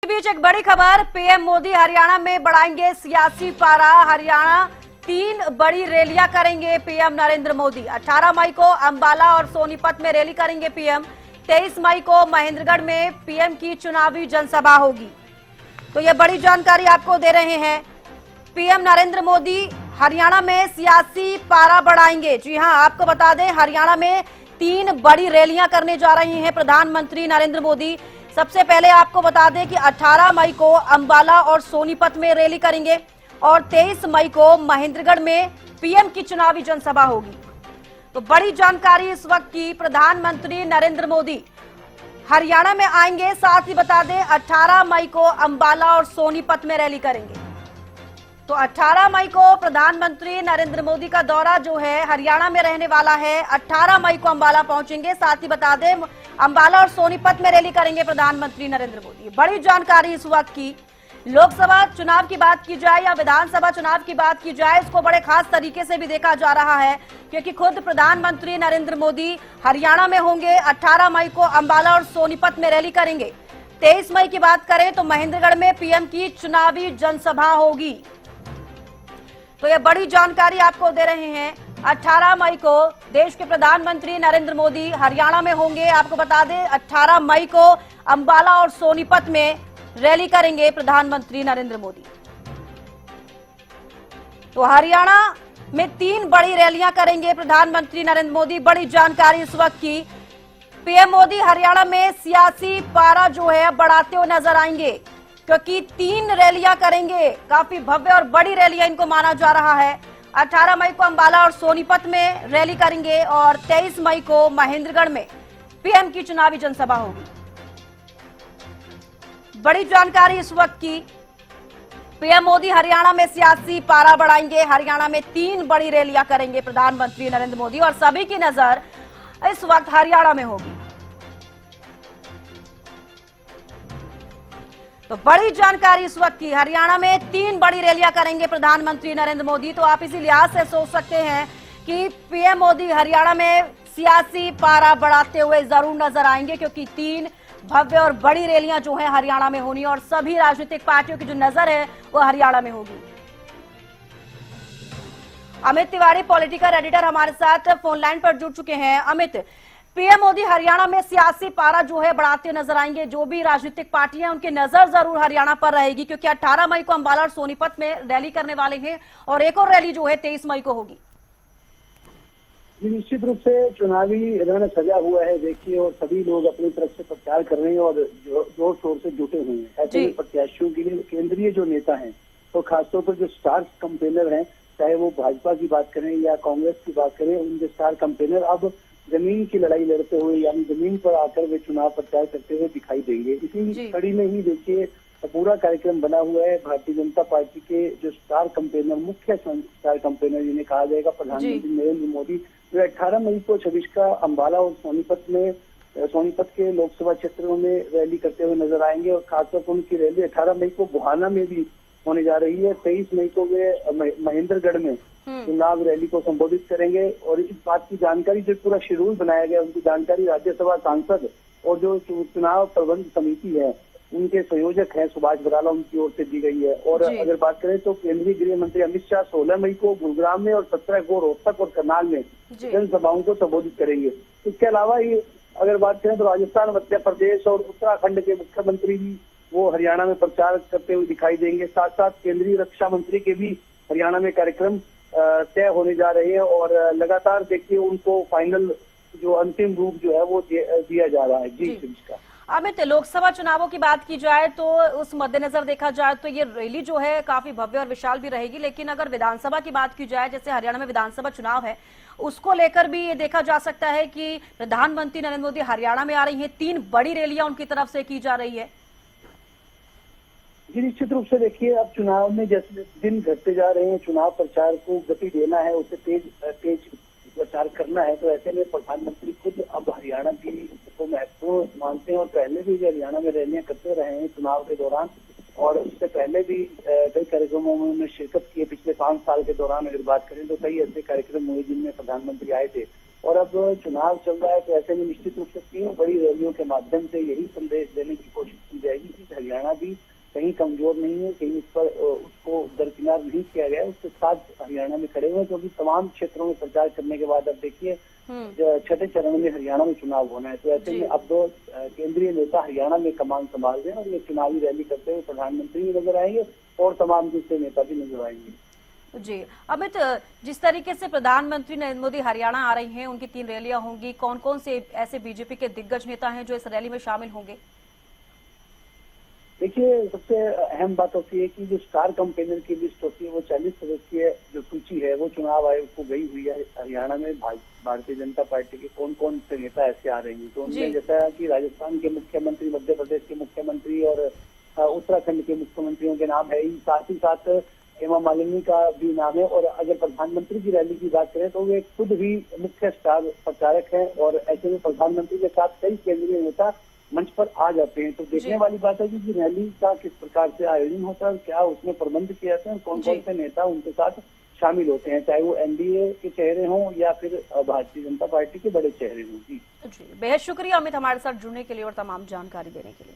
बीच एक बड़ी खबर, पीएम मोदी हरियाणा में बढ़ाएंगे सियासी पारा। हरियाणा 3 बड़ी रैलियां करेंगे पीएम नरेंद्र मोदी। 18 मई को अंबाला और सोनीपत में रैली करेंगे पीएम। 23 मई को महेंद्रगढ़ में पीएम की चुनावी जनसभा होगी। तो ये बड़ी जानकारी आपको दे रहे हैं। पीएम नरेंद्र मोदी हरियाणा में सियासी पारा बढ़ाएंगे। जी हां, आपको बता दें, हरियाणा में 3 बड़ी रैलियां करने जा रहे हैं प्रधानमंत्री नरेंद्र मोदी। सबसे पहले आपको बता दें कि 18 मई को अंबाला और सोनीपत में रैली करेंगे और 23 मई को महेंद्रगढ़ में पीएम की चुनावी जनसभा होगी। तो बड़ी जानकारी इस वक्त की, प्रधानमंत्री नरेंद्र मोदी हरियाणा में आएंगे। साथ ही बता दें 18 मई को अंबाला और सोनीपत में रैली करेंगे। तो 18 मई को प्रधानमंत्री नरेंद्र मोदी का दौरा जो है हरियाणा में रहने वाला है। 18 मई को अंबाला पहुंचेंगे। साथ ही बता दें अंबाला और सोनीपत में रैली करेंगे प्रधानमंत्री नरेंद्र मोदी। बड़ी जानकारी इस वक्त की। लोकसभा चुनाव की बात की जाए या विधानसभा चुनाव की बात की जाए, इसको बड़े खास तरीके से भी देखा जा रहा है, क्योंकि खुद प्रधानमंत्री नरेंद्र मोदी हरियाणा में होंगे। 18 मई को अंबाला और सोनीपत में रैली करेंगे। 23 मई की बात करें तो महेंद्रगढ़ में पीएम की चुनावी जनसभा होगी। तो ये बड़ी जानकारी आपको दे रहे हैं। 18 मई को देश के प्रधानमंत्री नरेंद्र मोदी हरियाणा में होंगे। आपको बता दें 18 मई को अंबाला और सोनीपत में रैली करेंगे प्रधानमंत्री नरेंद्र मोदी। तो हरियाणा में 3 बड़ी रैलियां करेंगे प्रधानमंत्री नरेंद्र मोदी। बड़ी जानकारी इस वक्त की। पीएम मोदी हरियाणा में सियासी पारा जो है बढ़ाते हुए नजर आएंगे, क्योंकि 3 रैलियां करेंगे। काफी भव्य और बड़ी रैलियां इनको माना जा रहा है। 18 मई को अंबाला और सोनीपत में रैली करेंगे और 23 मई को महेंद्रगढ़ में पीएम की चुनावी जनसभा होगी। बड़ी जानकारी इस वक्त की। पीएम मोदी हरियाणा में सियासी पारा बढ़ाएंगे। हरियाणा में 3 बड़ी रैलियां करेंगे प्रधानमंत्री नरेंद्र मोदी और सभी की नजर इस वक्त हरियाणा में होगी। तो बड़ी जानकारी इस वक्त की। हरियाणा में 3 बड़ी रैलियां करेंगे प्रधानमंत्री नरेंद्र मोदी। तो आप इसी लिहाज से सोच सकते हैं कि पीएम मोदी हरियाणा में सियासी पारा बढ़ाते हुए जरूर नजर आएंगे, क्योंकि 3 भव्य और बड़ी रैलियां जो है हरियाणा में होनी और सभी राजनीतिक पार्टियों की जो नजर है वो हरियाणा में होगी। अमित तिवारी पॉलिटिकल एडिटर हमारे साथ फोन लाइन पर जुड़ चुके हैं। अमित, पीएम मोदी हरियाणा में सियासी पारा जो है बढ़ाते नजर आएंगे। जो भी राजनीतिक पार्टियां उनकी नजर जरूर हरियाणा पर रहेगी, क्योंकि 18 मई को अंबाला और सोनीपत में रैली करने वाले हैं और एक और रैली जो है 23 मई को होगी। निश्चित रूप से चुनावी रण सजा हुआ है, देखिए, और सभी लोग अपनी तरफ से प्रचार कर रहे हैं और जोर शोर से जुटे हुए हैं। ऐसे में प्रत्याशियों के लिए केंद्रीय जो नेता हैं, तो खासतौर पर जो स्टार कैंपेनर हैं, चाहे वो भाजपा की बात करें या कांग्रेस की बात करें, उनके स्टार कैंपेनर अब जमीन की लड़ाई लड़ते हुए, यानी जमीन पर आकर वे चुनाव प्रचार करते हुए दिखाई देंगे। इसी कड़ी में ही देखिए पूरा कार्यक्रम बना हुआ है। भारतीय जनता पार्टी के जो स्टार कैंपेनर, मुख्य स्टार कैंपेनर जिन्हें कहा जाएगा, प्रधानमंत्री नरेंद्र मोदी, वे 18 मई को 26 का अंबाला और सोनीपत के लोकसभा क्षेत्रों में रैली करते हुए नजर आएंगे। और खासतौर पर उनकी रैली 18 मई को गोहाना में भी होने जा रही है। 23 मई को वे महेंद्रगढ़ में चुनाव रैली को संबोधित करेंगे। और इस बात की जानकारी, जो पूरा शेड्यूल बनाया गया, उनकी जानकारी राज्यसभा सांसद और जो चुनाव प्रबंध समिति है, उनके संयोजक हैं सुभाष बराला, उनकी ओर से दी गई है। और अगर बात करें तो केंद्रीय गृह मंत्री अमित शाह 16 मई को गुरुग्राम में और 17 को रोहतक और करनाल में जनसभाओं को संबोधित करेंगे। इसके अलावा ही अगर बात करें तो राजस्थान, मध्य प्रदेश और उत्तराखंड के मुख्यमंत्री भी वो हरियाणा में प्रचार करते हुए दिखाई देंगे। साथ साथ केंद्रीय रक्षा मंत्री के भी हरियाणा में कार्यक्रम तय होने जा रहे हैं और लगातार देखिए उनको फाइनल जो अंतिम रूप जो है वो दिया जा रहा है। जी अमित, लोकसभा चुनावों की बात की जाए तो उस मद्देनजर देखा जाए तो ये रैली जो है काफी भव्य और विशाल भी रहेगी, लेकिन अगर विधानसभा की बात की जाए, जैसे हरियाणा में विधानसभा चुनाव है, उसको लेकर भी ये देखा जा सकता है कि प्रधानमंत्री नरेंद्र मोदी हरियाणा में आ रही है। 3 बड़ी रैलियां उनकी तरफ से की जा रही है। जी निश्चित रूप से देखिए, अब चुनाव में जैसे दिन घटते जा रहे हैं, चुनाव प्रचार को गति देना है, उसे तेज प्रचार करना है। तो ऐसे में प्रधानमंत्री खुद अब हरियाणा की को महत्वपूर्ण मानते हैं और पहले भी हरियाणा में रैलियां करते रहे हैं चुनाव के दौरान। और इससे पहले भी कई कार्यक्रमों में उन्होंने शिरकत की है। पिछले 5 साल के दौरान अगर बात करें तो कई ऐसे कार्यक्रम हुए जिनमें प्रधानमंत्री आए थे और अब चुनाव चल रहा है, तो ऐसे में निश्चित रूप से 3 बड़ी रैलियों के माध्यम से यही संदेश देने की कोशिश की जाएगी कि हरियाणा भी कहीं कमजोर नहीं है, कहीं इस पर उसको दरकिनार नहीं किया गया है, उसके साथ हरियाणा में खड़े हुए हैं, क्योंकि तमाम क्षेत्रों में प्रचार करने के बाद अब देखिए छठे चरण में हरियाणा में चुनाव होना है। तो ऐसे में अब 2 केंद्रीय नेता हरियाणा में कमान संभाल रहे हैं और ये चुनावी रैली करते हुए प्रधानमंत्री भी नजर आएंगे और तमाम दूसरे नेता भी नजर आएंगे। जी अमित, जिस तरीके से प्रधानमंत्री नरेंद्र मोदी हरियाणा आ रही हैं, उनकी 3 रैलियां होंगी, कौन कौन से ऐसे बीजेपी के दिग्गज नेता हैं जो इस रैली में शामिल होंगे? देखिए, सबसे अहम बात होती है कि जो स्टार कैंपेनर की लिस्ट होती है वो 40 सदस्यीय जो सूची है वो चुनाव आयोग को गई हुई है। हरियाणा में भारतीय जनता पार्टी के कौन कौन से नेता ऐसे आ रहे हैं, तो उनमें जैसा कि राजस्थान के मुख्यमंत्री, मध्य प्रदेश के मुख्यमंत्री और उत्तराखंड के मुख्यमंत्रियों के नाम है ही, साथ ही साथ हेमा मालिनी का भी नाम है। और अगर प्रधानमंत्री की रैली की बात करें तो वे खुद भी मुख्य स्टार प्रचारक हैं और ऐसे में प्रधानमंत्री के साथ कई केंद्रीय नेता मंच पर आ जाते हैं। तो देखने वाली बात है कि रैली का किस प्रकार से आयोजन होता है, क्या उसमें प्रबंध किए जाते हैं, कौन कौन से नेता उनके साथ शामिल होते हैं, चाहे वो एनडीए के चेहरे हों या फिर भारतीय जनता पार्टी के बड़े चेहरे हों। जी बेहद शुक्रिया अमित हमारे साथ जुड़ने के लिए और तमाम जानकारी देने के लिए।